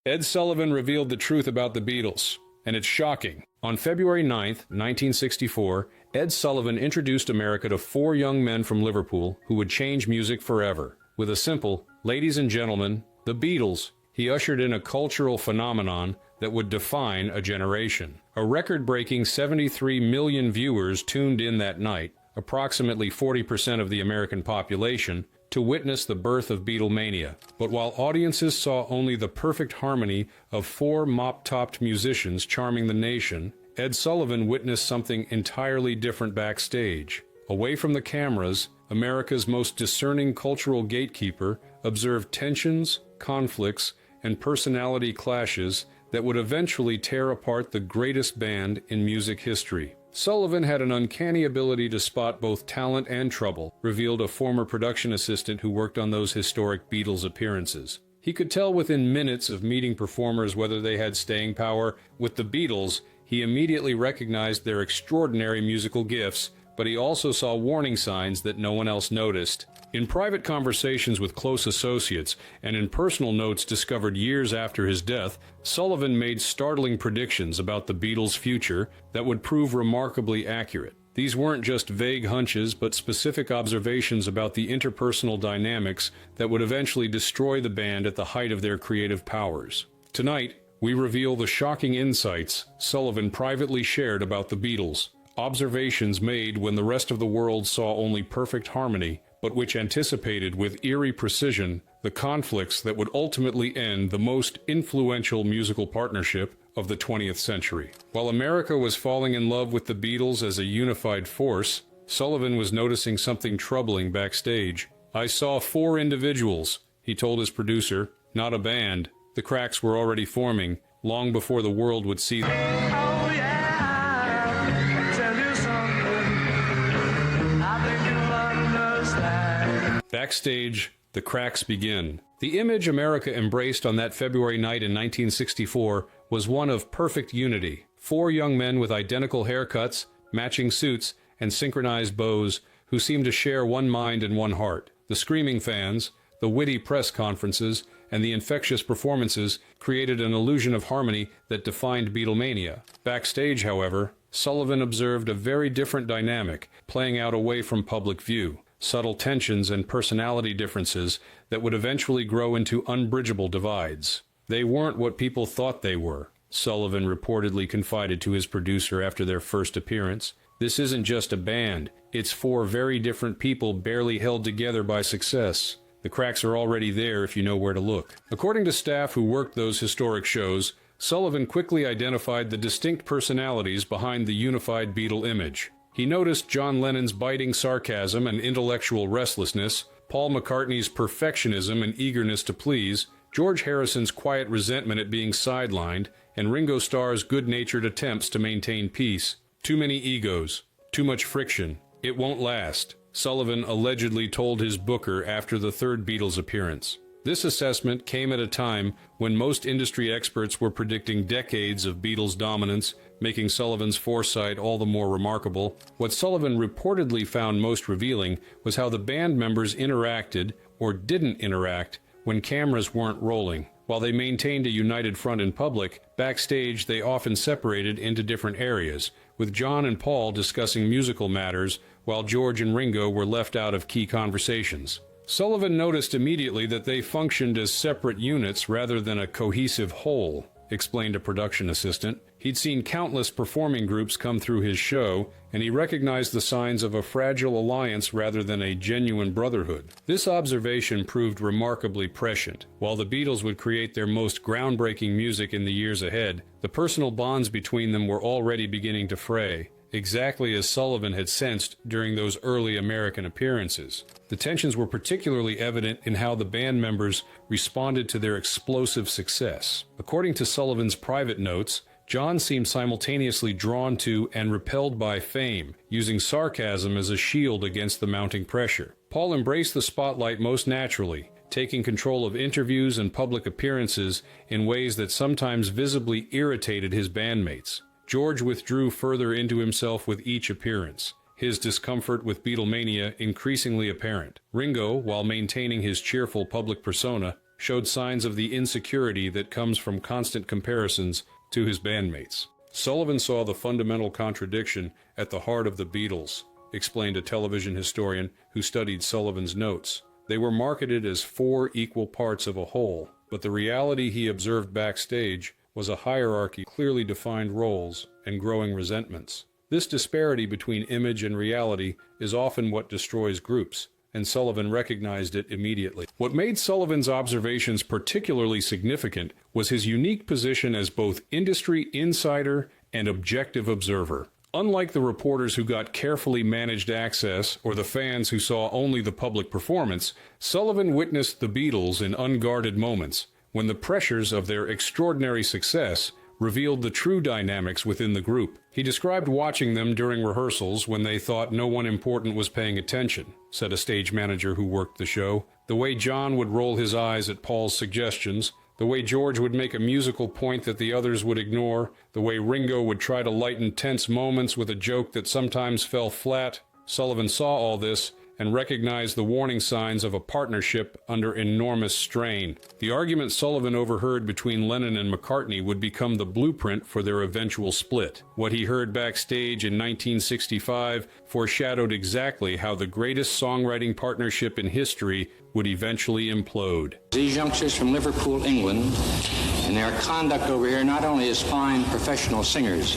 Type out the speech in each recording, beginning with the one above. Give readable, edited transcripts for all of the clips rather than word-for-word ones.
Ed Sullivan revealed the truth about the Beatles, and it's shocking. On February 9th, 1964, Ed Sullivan introduced America to four young men from Liverpool who would change music forever. With a simple, "Ladies and gentlemen, the Beatles," he ushered in a cultural phenomenon that would define a generation. A record-breaking 73 million viewers tuned in that night, approximately 40% of the American population, to witness the birth of Beatlemania. But while audiences saw only the perfect harmony of four mop-topped musicians charming the nation, Ed Sullivan witnessed something entirely different backstage. Away from the cameras, America's most discerning cultural gatekeeper observed tensions, conflicts, and personality clashes that would eventually tear apart the greatest band in music history. Sullivan had an uncanny ability to spot both talent and trouble, revealed a former production assistant who worked on those historic Beatles appearances. He could tell within minutes of meeting performers whether they had staying power. With the Beatles, he immediately recognized their extraordinary musical gifts, but he also saw warning signs that no one else noticed. In private conversations with close associates and in personal notes discovered years after his death, Sullivan made startling predictions about the Beatles' future that would prove remarkably accurate. These weren't just vague hunches, but specific observations about the interpersonal dynamics that would eventually destroy the band at the height of their creative powers. Tonight, we reveal the shocking insights Sullivan privately shared about the Beatles, observations made when the rest of the world saw only perfect harmony, but which anticipated with eerie precision the conflicts that would ultimately end the most influential musical partnership of the 20th century. While America was falling in love with the Beatles as a unified force, Sullivan was noticing something troubling backstage. "I saw four individuals," he told his producer, "not a band." The cracks were already forming, long before the world would see them. Oh yeah, I'll tell you something. I think you'll understand. Backstage, the cracks begin. The image America embraced on that February night in 1964 was one of perfect unity. Four young men with identical haircuts, matching suits, and synchronized bows who seemed to share one mind and one heart. The screaming fans, the witty press conferences, and the infectious performances created an illusion of harmony that defined Beatlemania. Backstage, however, Sullivan observed a very different dynamic playing out away from public view. Subtle tensions and personality differences that would eventually grow into unbridgeable divides. "They weren't what people thought they were," Sullivan reportedly confided to his producer after their first appearance. "This isn't just a band, it's four very different people barely held together by success. The cracks are already there if you know where to look." According to staff who worked those historic shows, Sullivan quickly identified the distinct personalities behind the unified Beatle image. He noticed John Lennon's biting sarcasm and intellectual restlessness, Paul McCartney's perfectionism and eagerness to please, George Harrison's quiet resentment at being sidelined, and Ringo Starr's good-natured attempts to maintain peace. "Too many egos. Too much friction. It won't last," Sullivan allegedly told his booker after the third Beatles appearance. This assessment came at a time when most industry experts were predicting decades of Beatles dominance, making Sullivan's foresight all the more remarkable. What Sullivan reportedly found most revealing was how the band members interacted, or didn't interact, when cameras weren't rolling. While they maintained a united front in public, backstage they often separated into different areas, with John and Paul discussing musical matters, while George and Ringo were left out of key conversations. Sullivan noticed immediately that they functioned as separate units rather than a cohesive whole, explained a production assistant. He'd seen countless performing groups come through his show, and he recognized the signs of a fragile alliance rather than a genuine brotherhood. This observation proved remarkably prescient. While the Beatles would create their most groundbreaking music in the years ahead, the personal bonds between them were already beginning to fray, exactly as Sullivan had sensed during those early American appearances. The tensions were particularly evident in how the band members responded to their explosive success. According to Sullivan's private notes, John seemed simultaneously drawn to and repelled by fame, using sarcasm as a shield against the mounting pressure. Paul embraced the spotlight most naturally, taking control of interviews and public appearances in ways that sometimes visibly irritated his bandmates. George withdrew further into himself with each appearance, his discomfort with Beatlemania increasingly apparent. Ringo, while maintaining his cheerful public persona, showed signs of the insecurity that comes from constant comparisons to his bandmates. Sullivan saw the fundamental contradiction at the heart of the Beatles, explained a television historian who studied Sullivan's notes. They were marketed as four equal parts of a whole, but the reality he observed backstage was a hierarchy, clearly defined roles, and growing resentments. This disparity between image and reality is often what destroys groups, and Sullivan recognized it immediately. What made Sullivan's observations particularly significant was his unique position as both industry insider and objective observer. Unlike the reporters who got carefully managed access or the fans who saw only the public performance, Sullivan witnessed the Beatles in unguarded moments, when the pressures of their extraordinary success revealed the true dynamics within the group. He described watching them during rehearsals when they thought no one important was paying attention, said a stage manager who worked the show. The way John would roll his eyes at Paul's suggestions, the way George would make a musical point that the others would ignore, the way Ringo would try to lighten tense moments with a joke that sometimes fell flat. Sullivan saw all this and recognized the warning signs of a partnership under enormous strain. The argument Sullivan overheard between Lennon and McCartney would become the blueprint for their eventual split. What he heard backstage in 1965 foreshadowed exactly how the greatest songwriting partnership in history would eventually implode. These youngsters from Liverpool, England, and their conduct over here not only as fine professional singers,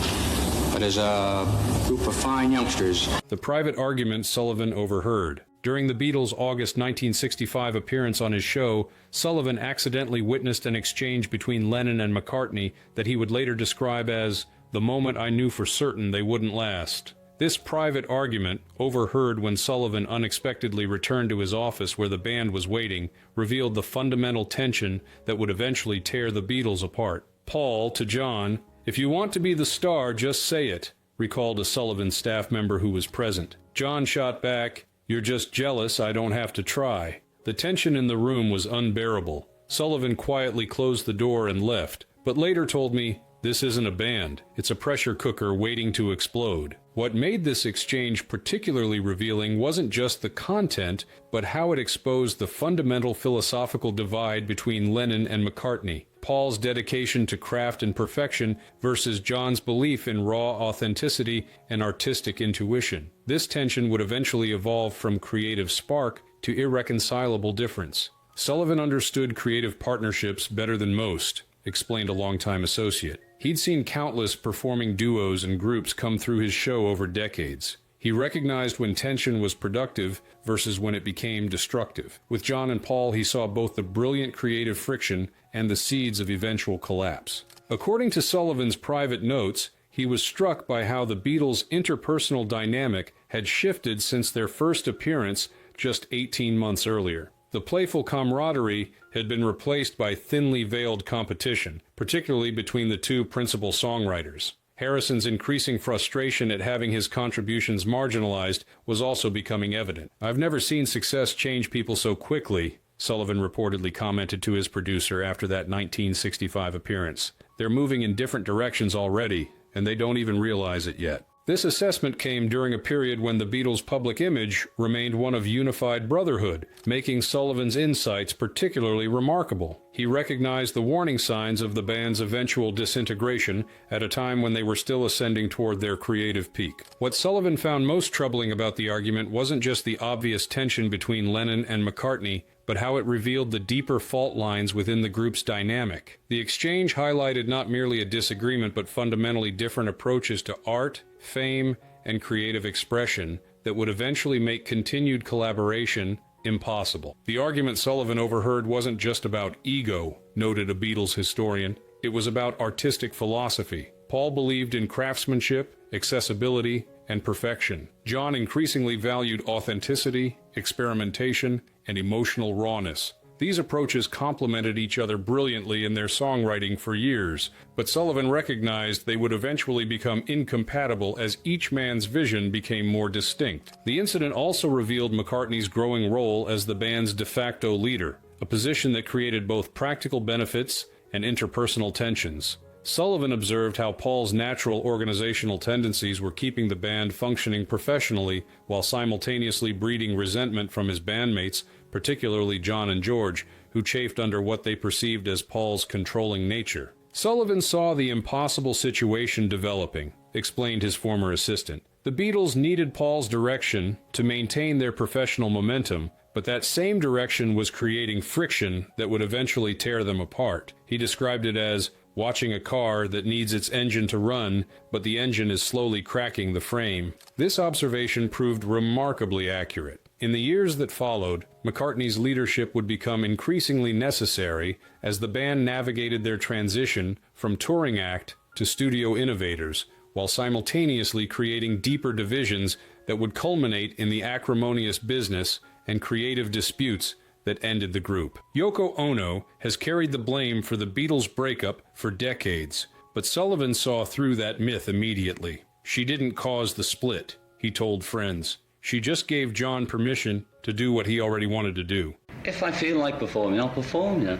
but as a group of fine youngsters. The private argument Sullivan overheard. During the Beatles' August 1965 appearance on his show, Sullivan accidentally witnessed an exchange between Lennon and McCartney that he would later describe as the moment I knew for certain they wouldn't last. This private argument, overheard when Sullivan unexpectedly returned to his office where the band was waiting, revealed the fundamental tension that would eventually tear the Beatles apart. Paul, to John, "If you want to be the star, just say it," recalled a Sullivan staff member who was present. John shot back, "You're just jealous I don't have to try." The tension in the room was unbearable. Sullivan quietly closed the door and left, but later told me, "This isn't a band. It's a pressure cooker waiting to explode." What made this exchange particularly revealing wasn't just the content, but how it exposed the fundamental philosophical divide between Lennon and McCartney. Paul's dedication to craft and perfection versus John's belief in raw authenticity and artistic intuition. This tension would eventually evolve from creative spark to irreconcilable difference. Sullivan understood creative partnerships better than most, explained a longtime associate. He'd seen countless performing duos and groups come through his show over decades. He recognized when tension was productive versus when it became destructive. With John and Paul, he saw both the brilliant creative friction and the seeds of eventual collapse. According to Sullivan's private notes, he was struck by how the Beatles' interpersonal dynamic had shifted since their first appearance just 18 months earlier. The playful camaraderie had been replaced by thinly veiled competition, particularly between the two principal songwriters. Harrison's increasing frustration at having his contributions marginalized was also becoming evident. "I've never seen success change people so quickly," Sullivan reportedly commented to his producer after that 1965 appearance. "They're moving in different directions already, and they don't even realize it yet." This assessment came during a period when the Beatles' public image remained one of unified brotherhood, making Sullivan's insights particularly remarkable. He recognized the warning signs of the band's eventual disintegration at a time when they were still ascending toward their creative peak. What Sullivan found most troubling about the argument wasn't just the obvious tension between Lennon and McCartney, but how it revealed the deeper fault lines within the group's dynamic. The exchange highlighted not merely a disagreement but fundamentally different approaches to art, fame, and creative expression that would eventually make continued collaboration impossible. The argument Sullivan overheard wasn't just about ego, noted a Beatles historian. It was about artistic philosophy. Paul believed in craftsmanship, accessibility, and perfection. John increasingly valued authenticity, experimentation, and emotional rawness. These approaches complemented each other brilliantly in their songwriting for years, but Sullivan recognized they would eventually become incompatible as each man's vision became more distinct. The incident also revealed McCartney's growing role as the band's de facto leader, a position that created both practical benefits and interpersonal tensions. Sullivan observed how Paul's natural organizational tendencies were keeping the band functioning professionally while simultaneously breeding resentment from his bandmates, particularly John and George, who chafed under what they perceived as Paul's controlling nature. Sullivan saw the impossible situation developing, explained his former assistant. The Beatles needed Paul's direction to maintain their professional momentum, but that same direction was creating friction that would eventually tear them apart. He described it as watching a car that needs its engine to run, but the engine is slowly cracking the frame. This observation proved remarkably accurate. In the years that followed, McCartney's leadership would become increasingly necessary as the band navigated their transition from touring act to studio innovators, while simultaneously creating deeper divisions that would culminate in the acrimonious business and creative disputes that ended the group. Yoko Ono has carried the blame for the Beatles' breakup for decades, but Sullivan saw through that myth immediately. She didn't cause the split, he told friends. She just gave John permission to do what he already wanted to do. If I feel like performing, I'll perform, you know.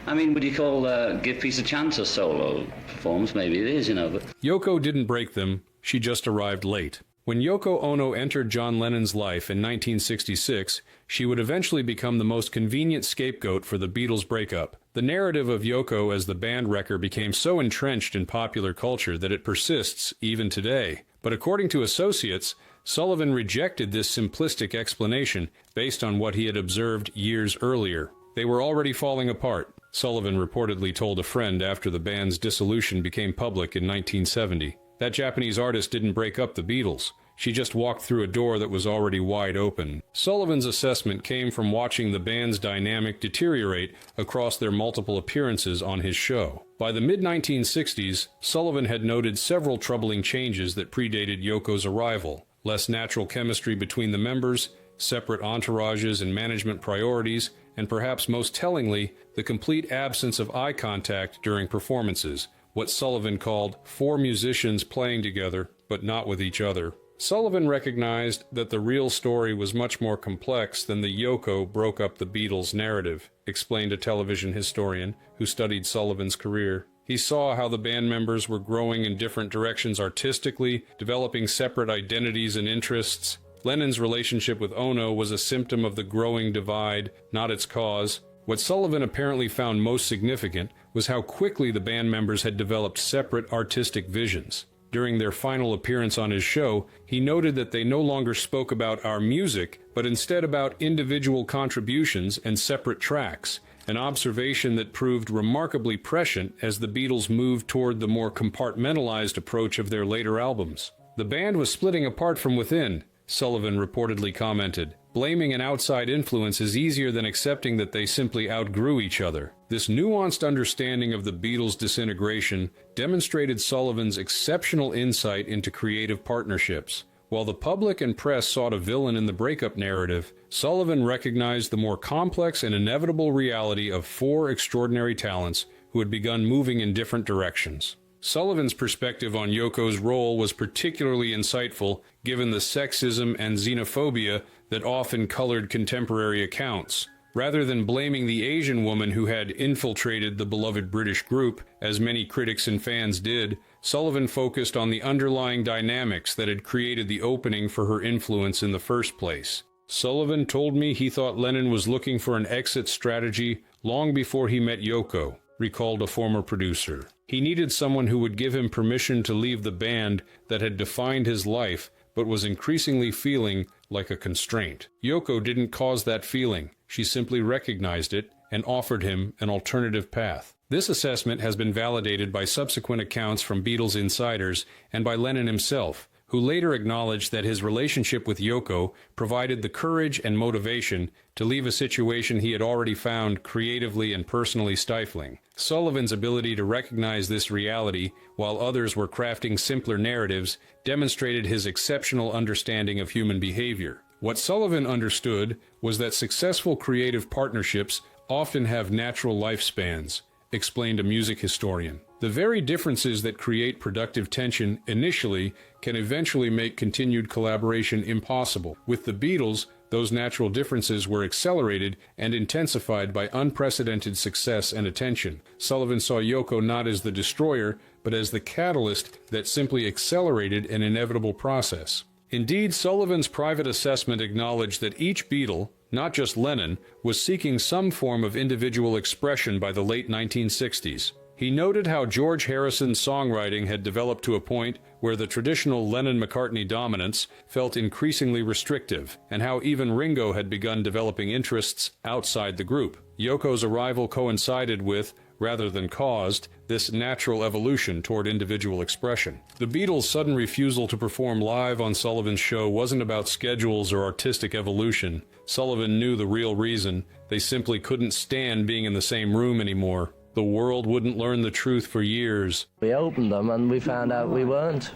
I mean, would you call Give Peace a Chance a solo performance? Maybe it is, you know, but... Yoko didn't break them, she just arrived late. When Yoko Ono entered John Lennon's life in 1966, she would eventually become the most convenient scapegoat for the Beatles' breakup. The narrative of Yoko as the band wrecker became so entrenched in popular culture that it persists even today. But according to associates, Sullivan rejected this simplistic explanation based on what he had observed years earlier. They were already falling apart, Sullivan reportedly told a friend after the band's dissolution became public in 1970. That Japanese artist didn't break up the Beatles. She just walked through a door that was already wide open. Sullivan's assessment came from watching the band's dynamic deteriorate across their multiple appearances on his show. By the mid-1960s, Sullivan had noted several troubling changes that predated Yoko's arrival. Less natural chemistry between the members, separate entourages and management priorities, and perhaps most tellingly, the complete absence of eye contact during performances, what Sullivan called four musicians playing together, but not with each other. Sullivan recognized that the real story was much more complex than the Yoko broke up the Beatles narrative, explained a television historian who studied Sullivan's career. He saw how the band members were growing in different directions artistically, developing separate identities and interests. Lennon's relationship with Ono was a symptom of the growing divide, not its cause. What Sullivan apparently found most significant was how quickly the band members had developed separate artistic visions. During their final appearance on his show, he noted that they no longer spoke about our music, but instead about individual contributions and separate tracks, an observation that proved remarkably prescient as the Beatles moved toward the more compartmentalized approach of their later albums. The band was splitting apart from within, Sullivan reportedly commented. Blaming an outside influence is easier than accepting that they simply outgrew each other. This nuanced understanding of the Beatles' disintegration demonstrated Sullivan's exceptional insight into creative partnerships. While the public and press sought a villain in the breakup narrative, Sullivan recognized the more complex and inevitable reality of four extraordinary talents who had begun moving in different directions. Sullivan's perspective on Yoko's role was particularly insightful given the sexism and xenophobia that often colored contemporary accounts. Rather than blaming the Asian woman who had infiltrated the beloved British group, as many critics and fans did, Sullivan focused on the underlying dynamics that had created the opening for her influence in the first place. Sullivan told me he thought Lennon was looking for an exit strategy long before he met Yoko, recalled a former producer. He needed someone who would give him permission to leave the band that had defined his life but was increasingly feeling like a constraint. Yoko didn't cause that feeling. She simply recognized it and offered him an alternative path. This assessment has been validated by subsequent accounts from Beatles insiders and by Lennon himself, who later acknowledged that his relationship with Yoko provided the courage and motivation to leave a situation he had already found creatively and personally stifling. Sullivan's ability to recognize this reality while others were crafting simpler narratives demonstrated his exceptional understanding of human behavior. What Sullivan understood was that successful creative partnerships often have natural lifespans, explained a music historian. The very differences that create productive tension initially can eventually make continued collaboration impossible. With the Beatles, those natural differences were accelerated and intensified by unprecedented success and attention. Sullivan saw Yoko not as the destroyer, but as the catalyst that simply accelerated an inevitable process. Indeed, Sullivan's private assessment acknowledged that each Beatle, not just Lennon, was seeking some form of individual expression by the late 1960s. He noted how George Harrison's songwriting had developed to a point where the traditional Lennon-McCartney dominance felt increasingly restrictive, and how even Ringo had begun developing interests outside the group. Yoko's arrival coincided with, rather than caused, this natural evolution toward individual expression. The Beatles' sudden refusal to perform live on Sullivan's show wasn't about schedules or artistic evolution. Sullivan knew the real reason. They simply couldn't stand being in the same room anymore. The world wouldn't learn the truth for years. We opened them and we found out we weren't.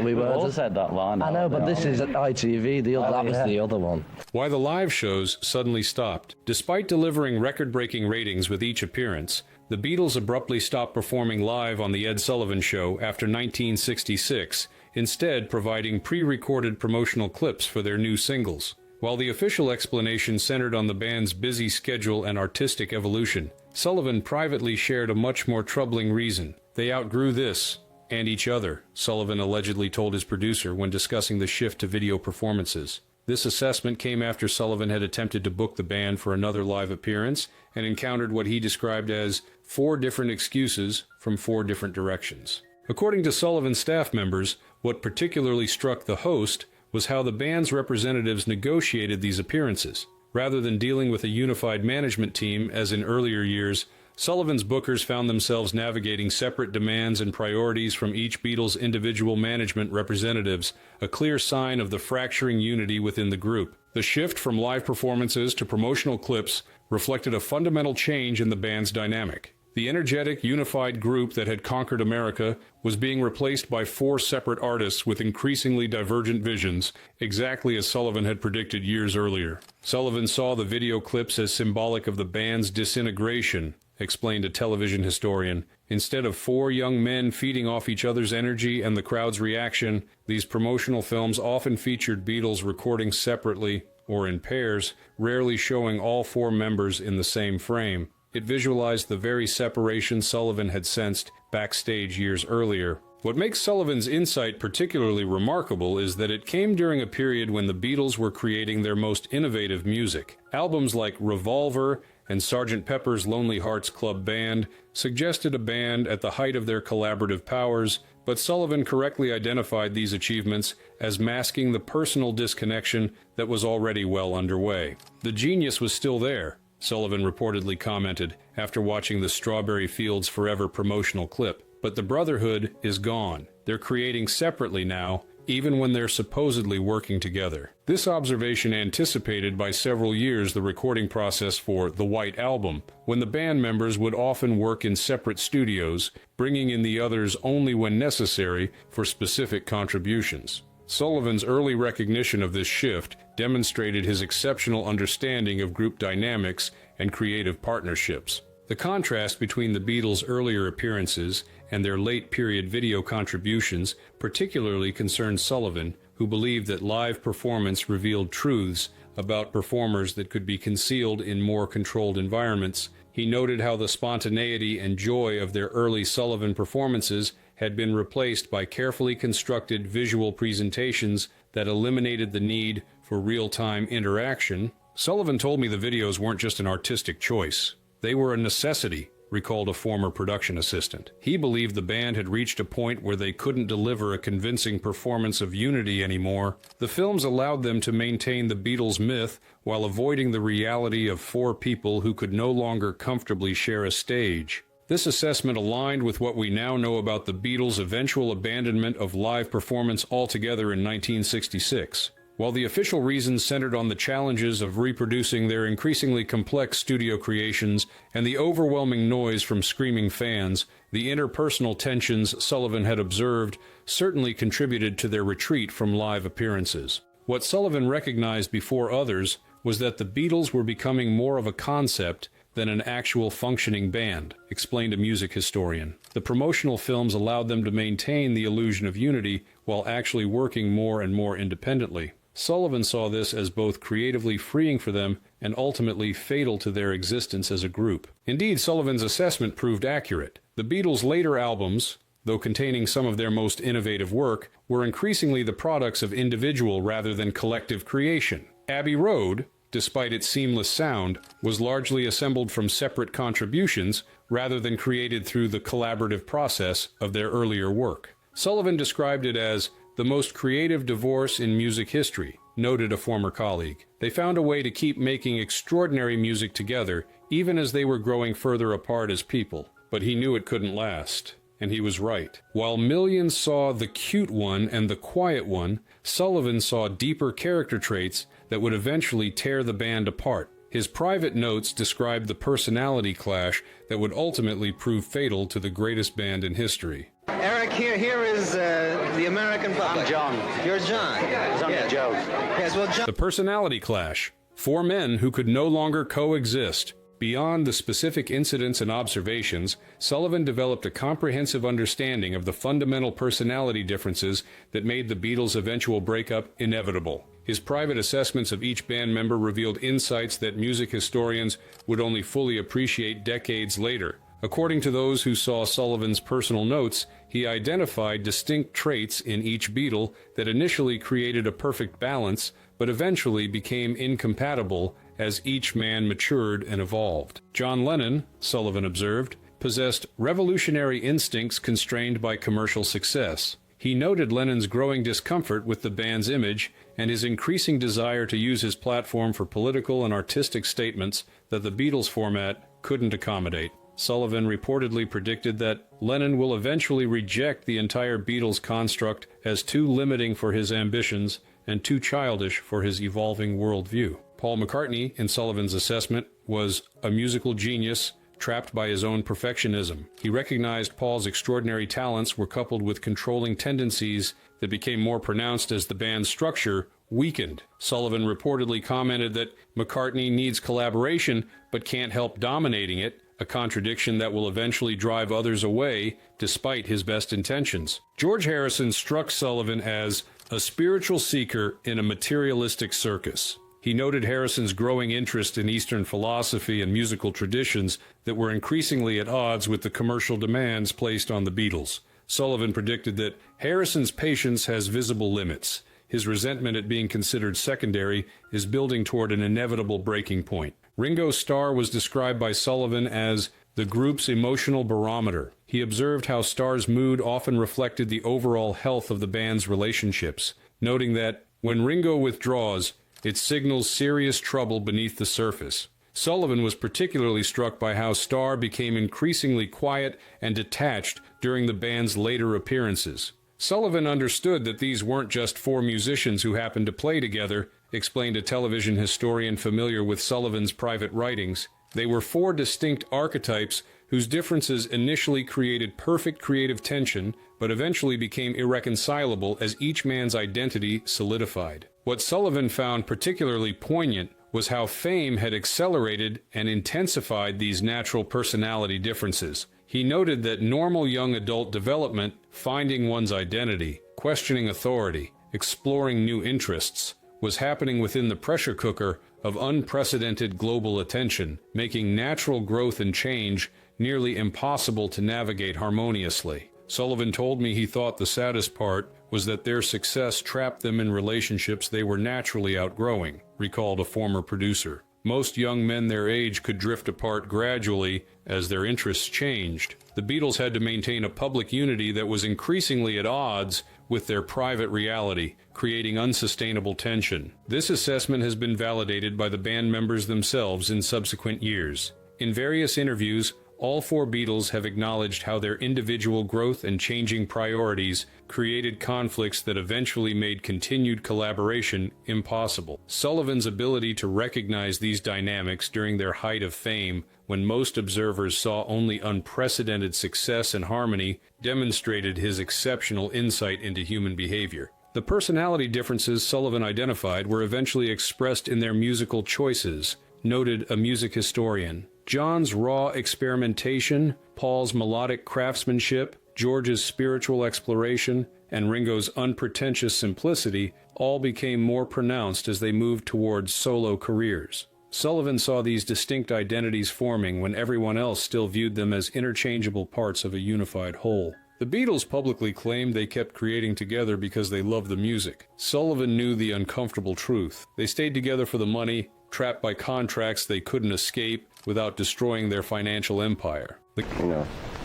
We weren't. Also said that line. I know, but this is at ITV. That was the other one. Why the live shows suddenly stopped. Despite delivering record-breaking ratings with each appearance, the Beatles abruptly stopped performing live on The Ed Sullivan Show after 1966, instead providing pre-recorded promotional clips for their new singles. While the official explanation centered on the band's busy schedule and artistic evolution, Sullivan privately shared a much more troubling reason. They outgrew this, and each other, Sullivan allegedly told his producer when discussing the shift to video performances. This assessment came after Sullivan had attempted to book the band for another live appearance and encountered what he described as 4 different excuses from 4 different directions. According to Sullivan's staff members, what particularly struck the host was how the band's representatives negotiated these appearances. Rather than dealing with a unified management team, as in earlier years, Sullivan's bookers found themselves navigating separate demands and priorities from each Beatles' individual management representatives, a clear sign of the fracturing unity within the group. The shift from live performances to promotional clips reflected a fundamental change in the band's dynamic. The energetic, unified group that had conquered America was being replaced by 4 separate artists with increasingly divergent visions, exactly as Sullivan had predicted years earlier. Sullivan saw the video clips as symbolic of the band's disintegration, explained a television historian. Instead of 4 young men feeding off each other's energy and the crowd's reaction, these promotional films often featured Beatles recording separately or in pairs, rarely showing all 4 members in the same frame. It visualized the very separation Sullivan had sensed backstage years earlier. What makes Sullivan's insight particularly remarkable is that it came during a period when the Beatles were creating their most innovative music. Albums like Revolver and Sgt. Pepper's Lonely Hearts Club Band suggested a band at the height of their collaborative powers, but Sullivan correctly identified these achievements as masking the personal disconnection that was already well underway. The genius was still there, Sullivan reportedly commented after watching the Strawberry Fields Forever promotional clip. But the brotherhood is gone. They're creating separately now, even when they're supposedly working together. This observation anticipated by several years the recording process for The White Album, when the band members would often work in separate studios, bringing in the others only when necessary for specific contributions. Sullivan's early recognition of this shift demonstrated his exceptional understanding of group dynamics and creative partnerships. The contrast between the Beatles' earlier appearances and their late-period video contributions particularly concerned Sullivan, who believed that live performance revealed truths about performers that could be concealed in more controlled environments. He noted how the spontaneity and joy of their early Sullivan performances had been replaced by carefully constructed visual presentations that eliminated the need for real-time interaction. Sullivan told me the videos weren't just an artistic choice. They were a necessity, recalled a former production assistant. He believed the band had reached a point where they couldn't deliver a convincing performance of unity anymore. The films allowed them to maintain the Beatles myth while avoiding the reality of 4 people who could no longer comfortably share a stage. This assessment aligned with what we now know about the Beatles' eventual abandonment of live performance altogether in 1966. While the official reasons centered on the challenges of reproducing their increasingly complex studio creations and the overwhelming noise from screaming fans, the interpersonal tensions Sullivan had observed certainly contributed to their retreat from live appearances. What Sullivan recognized before others was that the Beatles were becoming more of a concept than an actual functioning band, explained a music historian. The promotional films allowed them to maintain the illusion of unity while actually working more and more independently. Sullivan saw this as both creatively freeing for them and ultimately fatal to their existence as a group. Indeed, Sullivan's assessment proved accurate. The Beatles' later albums, though containing some of their most innovative work, were increasingly the products of individual rather than collective creation. Abbey Road, despite its seamless sound, was largely assembled from separate contributions rather than created through the collaborative process of their earlier work. Sullivan described it as the most creative divorce in music history, noted a former colleague. They found a way to keep making extraordinary music together, even as they were growing further apart as people. But he knew it couldn't last. And he was right. While millions saw the cute one and the quiet one, Sullivan saw deeper character traits that would eventually tear the band apart. His private notes described the personality clash that would ultimately prove fatal to the greatest band in history. Eric, here is the American public. I'm John. You're John. It's only a joke. Yes, well, John. The personality clash. Four men who could no longer coexist. Beyond the specific incidents and observations, Sullivan developed a comprehensive understanding of the fundamental personality differences that made the Beatles' eventual breakup inevitable. His private assessments of each band member revealed insights that music historians would only fully appreciate decades later. According to those who saw Sullivan's personal notes, he identified distinct traits in each Beatle that initially created a perfect balance, but eventually became incompatible as each man matured and evolved. John Lennon, Sullivan observed, possessed revolutionary instincts constrained by commercial success. He noted Lennon's growing discomfort with the band's image and his increasing desire to use his platform for political and artistic statements that the Beatles format couldn't accommodate. Sullivan reportedly predicted that Lennon will eventually reject the entire Beatles construct as too limiting for his ambitions and too childish for his evolving worldview. Paul McCartney, in Sullivan's assessment, was a musical genius trapped by his own perfectionism. He recognized Paul's extraordinary talents were coupled with controlling tendencies that became more pronounced as the band's structure weakened. Sullivan reportedly commented that McCartney needs collaboration but can't help dominating it, a contradiction that will eventually drive others away despite his best intentions. George Harrison struck Sullivan as a spiritual seeker in a materialistic circus. He noted Harrison's growing interest in Eastern philosophy and musical traditions that were increasingly at odds with the commercial demands placed on the Beatles. Sullivan predicted that Harrison's patience has visible limits. His resentment at being considered secondary is building toward an inevitable breaking point. Ringo's Starr was described by Sullivan as the group's emotional barometer. He observed how Starr's mood often reflected the overall health of the band's relationships, noting that when Ringo withdraws, it signals serious trouble beneath the surface. Sullivan was particularly struck by how Starr became increasingly quiet and detached during the band's later appearances. Sullivan understood that these weren't just four musicians who happened to play together, explained a television historian familiar with Sullivan's private writings. They were four distinct archetypes whose differences initially created perfect creative tension, but eventually became irreconcilable as each man's identity solidified. What Sullivan found particularly poignant was how fame had accelerated and intensified these natural personality differences. He noted that normal young adult development, finding one's identity, questioning authority, exploring new interests, was happening within the pressure cooker of unprecedented global attention, making natural growth and change nearly impossible to navigate harmoniously. Sullivan told me he thought the saddest part was that their success trapped them in relationships they were naturally outgrowing, recalled a former producer. Most young men their age could drift apart gradually as their interests changed. The Beatles had to maintain a public unity that was increasingly at odds with their private reality, creating unsustainable tension. This assessment has been validated by the band members themselves in subsequent years. In various interviews, all four Beatles have acknowledged how their individual growth and changing priorities created conflicts that eventually made continued collaboration impossible. Sullivan's ability to recognize these dynamics during their height of fame, when most observers saw only unprecedented success and harmony, demonstrated his exceptional insight into human behavior. The personality differences Sullivan identified were eventually expressed in their musical choices, noted a music historian. John's raw experimentation, Paul's melodic craftsmanship, George's spiritual exploration, and Ringo's unpretentious simplicity all became more pronounced as they moved towards solo careers. Sullivan saw these distinct identities forming when everyone else still viewed them as interchangeable parts of a unified whole. The Beatles publicly claimed they kept creating together because they loved the music. Sullivan knew the uncomfortable truth. They stayed together for the money trapped by contracts they couldn't escape without destroying their financial empire.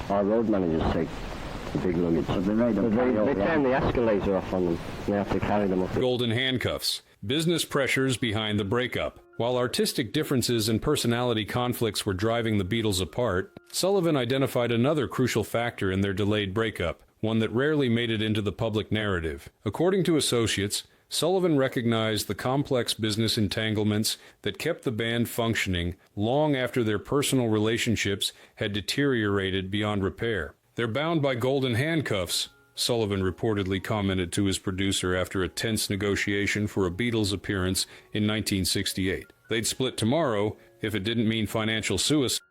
Our road managers take the big luggage. So they turn the escalator off on them. They have to carry them up. Golden handcuffs. Business pressures behind the breakup. While artistic differences and personality conflicts were driving the Beatles apart, Sullivan identified another crucial factor in their delayed breakup, one that rarely made it into the public narrative. According to associates, Sullivan recognized the complex business entanglements that kept the band functioning long after their personal relationships had deteriorated beyond repair. "They're bound by golden handcuffs," Sullivan reportedly commented to his producer after a tense negotiation for a Beatles appearance in 1968. "They'd split tomorrow if it didn't mean financial suicide."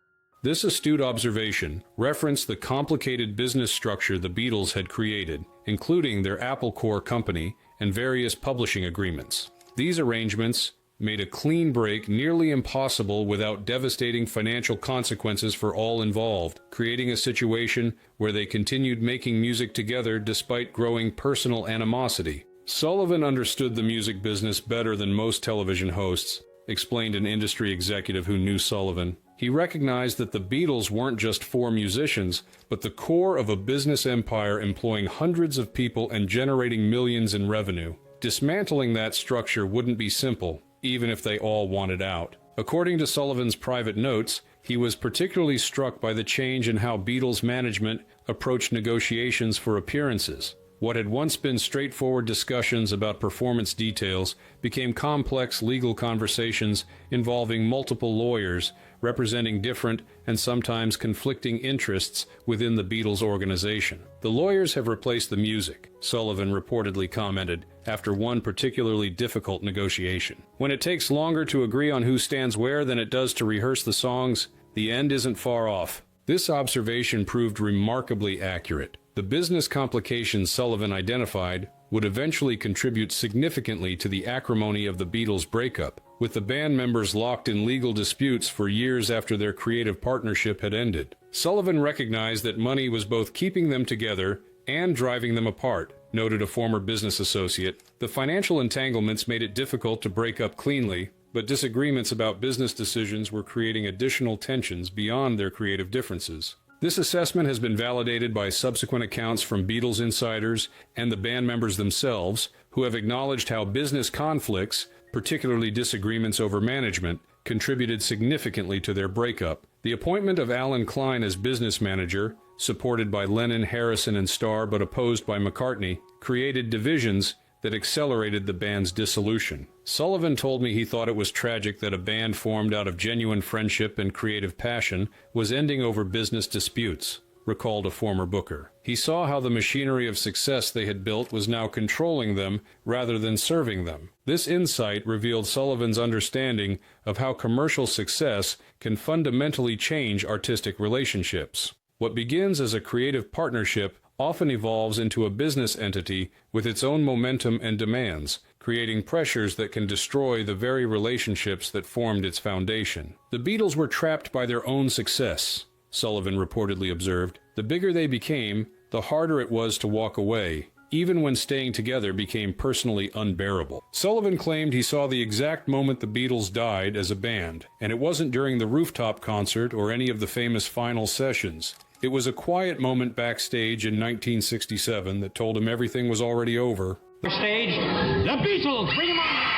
This astute observation referenced the complicated business structure the Beatles had created, including their Apple Corps company and various publishing agreements. These arrangements made a clean break nearly impossible without devastating financial consequences for all involved, creating a situation where they continued making music together despite growing personal animosity. "Sullivan understood the music business better than most television hosts," explained an industry executive who knew Sullivan. He recognized that the Beatles weren't just four musicians, but the core of a business empire employing hundreds of people and generating millions in revenue. Dismantling that structure wouldn't be simple, even if they all wanted out. According to Sullivan's private notes, he was particularly struck by the change in how Beatles management approached negotiations for appearances. What had once been straightforward discussions about performance details became complex legal conversations involving multiple lawyers representing different and sometimes conflicting interests within the Beatles organization. "The lawyers have replaced the music," Sullivan reportedly commented after one particularly difficult negotiation. "When it takes longer to agree on who stands where than it does to rehearse the songs, the end isn't far off." This observation proved remarkably accurate. The business complications Sullivan identified would eventually contribute significantly to the acrimony of the Beatles' breakup, with the band members locked in legal disputes for years after their creative partnership had ended. Sullivan recognized that money was both keeping them together and driving them apart, noted a former business associate. "The financial entanglements made it difficult to break up cleanly, but disagreements about business decisions were creating additional tensions beyond their creative differences." This assessment has been validated by subsequent accounts from Beatles insiders and the band members themselves, who have acknowledged how business conflicts, particularly disagreements over management, contributed significantly to their breakup. The appointment of Alan Klein as business manager, supported by Lennon, Harrison, and Starr but opposed by McCartney, created divisions that accelerated the band's dissolution. Sullivan told me he thought it was tragic that a band formed out of genuine friendship and creative passion was ending over business disputes, recalled a former booker. He saw how the machinery of success they had built was now controlling them rather than serving them. This insight revealed Sullivan's understanding of how commercial success can fundamentally change artistic relationships. What begins as a creative partnership often evolves into a business entity with its own momentum and demands, creating pressures that can destroy the very relationships that formed its foundation. "The Beatles were trapped by their own success," Sullivan reportedly observed. "The bigger they became, the harder it was to walk away, even when staying together became personally unbearable." Sullivan claimed he saw the exact moment the Beatles died as a band, and it wasn't during the rooftop concert or any of the famous final sessions. It was a quiet moment backstage in 1967 that told him everything was already over. Stage, the Beatles, bring them on!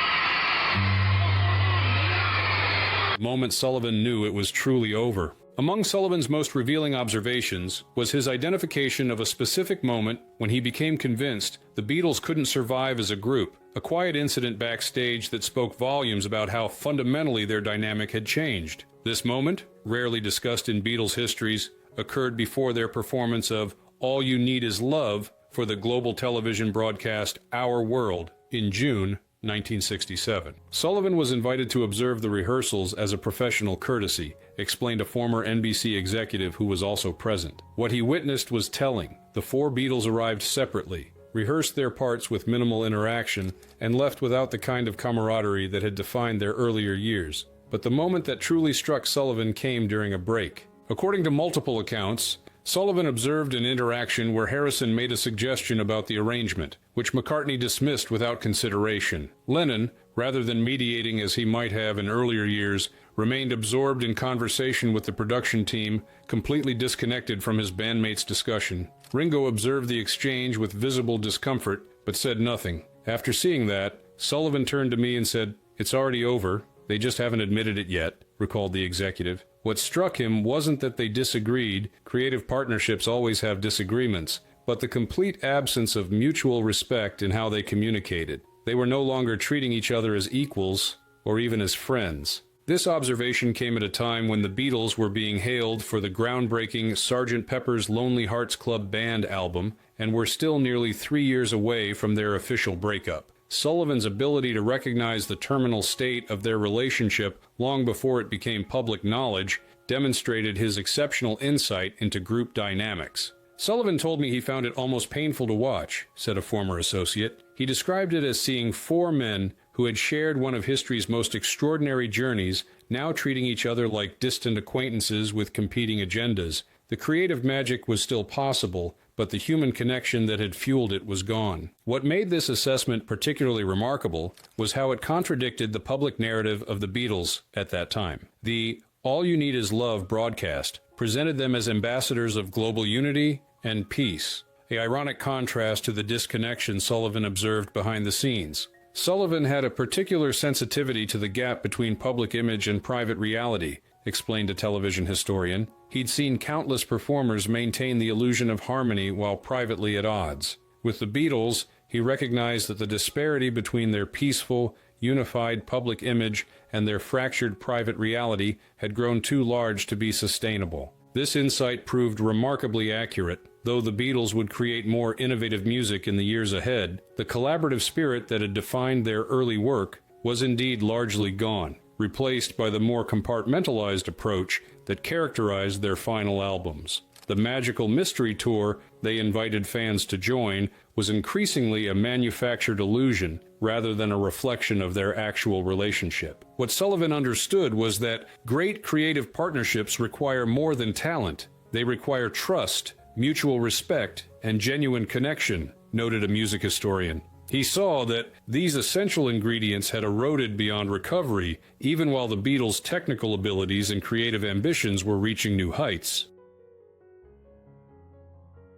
The moment Sullivan knew it was truly over. Among Sullivan's most revealing observations was his identification of a specific moment when he became convinced the Beatles couldn't survive as a group, a quiet incident backstage that spoke volumes about how fundamentally their dynamic had changed. This moment, rarely discussed in Beatles histories, occurred before their performance of "All You Need Is Love" for the global television broadcast Our World in June 1967. Sullivan was invited to observe the rehearsals as a professional courtesy, explained a former NBC executive who was also present. What he witnessed was telling. The four Beatles arrived separately, rehearsed their parts with minimal interaction, and left without the kind of camaraderie that had defined their earlier years. But the moment that truly struck Sullivan came during a break. According to multiple accounts, Sullivan observed an interaction where Harrison made a suggestion about the arrangement, which McCartney dismissed without consideration. Lennon, rather than mediating as he might have in earlier years, remained absorbed in conversation with the production team, completely disconnected from his bandmates' discussion. Ringo observed the exchange with visible discomfort, but said nothing. After seeing that, Sullivan turned to me and said, "It's already over. They just haven't admitted it yet," recalled the executive. What struck him wasn't that they disagreed, creative partnerships always have disagreements, but the complete absence of mutual respect in how they communicated. They were no longer treating each other as equals, or even as friends. This observation came at a time when the Beatles were being hailed for the groundbreaking Sgt. Pepper's Lonely Hearts Club Band album, and were still nearly 3 years away from their official breakup. Sullivan's ability to recognize the terminal state of their relationship long before it became public knowledge demonstrated his exceptional insight into group dynamics. "Sullivan told me he found it almost painful to watch," said a former associate. He described it as seeing 4 men who had shared one of history's most extraordinary journeys now treating each other like distant acquaintances with competing agendas. The creative magic was still possible, but the human connection that had fueled it was gone. What made this assessment particularly remarkable was how it contradicted the public narrative of the Beatles at that time. The "All You Need Is Love" broadcast presented them as ambassadors of global unity and peace, an ironic contrast to the disconnection Sullivan observed behind the scenes. Sullivan had a particular sensitivity to the gap between public image and private reality, explained a television historian. He'd seen countless performers maintain the illusion of harmony while privately at odds. With the Beatles, he recognized that the disparity between their peaceful, unified public image and their fractured private reality had grown too large to be sustainable. This insight proved remarkably accurate. Though the Beatles would create more innovative music in the years ahead, the collaborative spirit that had defined their early work was indeed largely gone, replaced by the more compartmentalized approach that characterized their final albums. The magical mystery tour they invited fans to join was increasingly a manufactured illusion rather than a reflection of their actual relationship. What Sullivan understood was that great creative partnerships require more than talent. They require trust, mutual respect, and genuine connection, noted a music historian. He saw that these essential ingredients had eroded beyond recovery, even while the Beatles' technical abilities and creative ambitions were reaching new heights.